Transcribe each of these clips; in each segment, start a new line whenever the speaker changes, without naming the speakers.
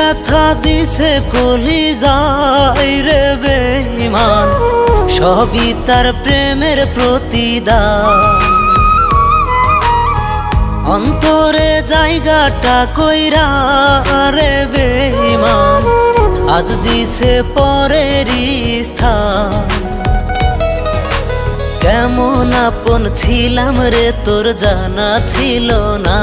ব্যথা দিছে কলিজায় রে বেঈমান, সবই তার প্রেমের প্রতিদান। অন্তরে জায়গাটা কইরা রে বেঈমান, আজ দিছে পরেরই স্থান। কেমন আপন ছিলাম রে তোর জানা ছিল না,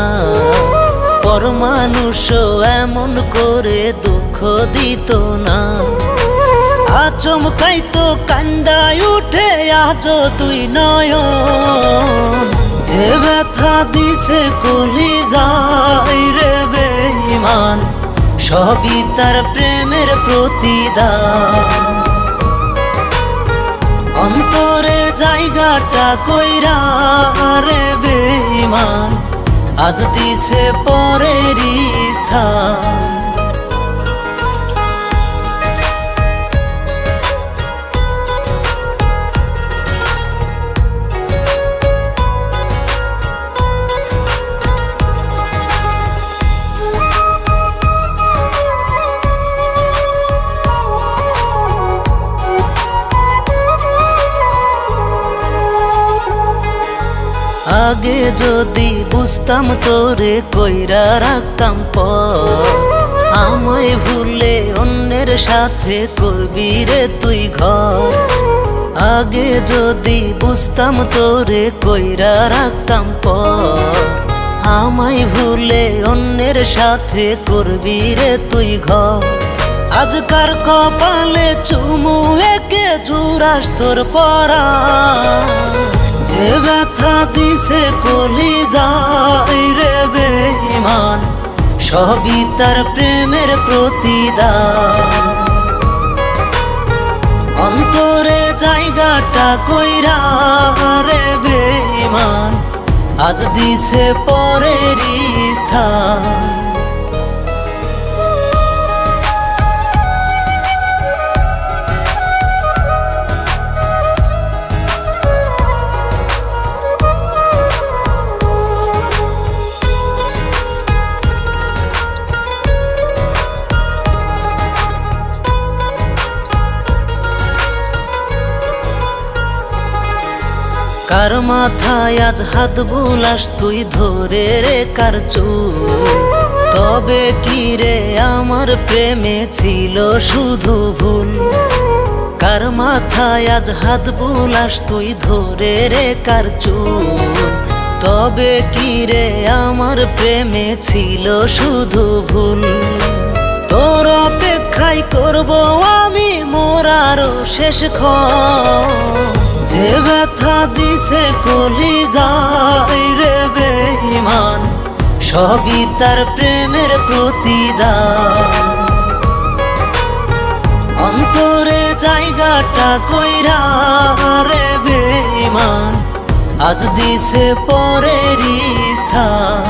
পর মানুষও এমন করে দুঃখ দিত না। আচমকাইতো কান্দায় উঠে আজও তুই নয়ন, যে ব্যথা দিছে কলিজায় রে বেঈমান, সবই তার প্রেমের প্রতিদান। অন্তরে জায়গাটা কইরা রে বেঈমান, আজ দিছে পরেরই স্থান। আগে যদি বুঝতাম তোরে কইরা রাখতাম পর, আমায় ভুলে অন্যের সাথে করবি রে তুই ঘর। আগে যদি বুঝতাম তোরে কইরা রাখতাম পর, আমায় ভুলে অন্যের সাথে করবি রে তুই ঘর। আজকার কপালে চুমু একে জুরাস তোর পরা, যে ব্যথা দিছে কলিজায় রে বেঈমান, সবই তার প্রেমের প্রতিদান। অন্তরে জায়গাটা কইরা রে বেঈমান, আজ দিছে পরেরই স্থান। কার মাথায় আজ হাত বুলাস তুই ধরে রে কার চুল, তবে কি রে আমার প্রেমে ছিল শুধু ভুল। কার মাথায় আজ হাত বুলাস তুই ধরে রে কার চুল, তবে কি রে আমার প্রেমে ছিল শুধু ভুল। তোর অপেক্ষাই করব আমি মোরারও শেষ ক্ষণ, যে ব্যথা দিছে কলিজায় রে বেঈমান, সবই তার প্রেমের প্রতিদান। অন্তরে জায়গাটা কইরা রে বেঈমান, আজ দিছে পরেরই স্থান।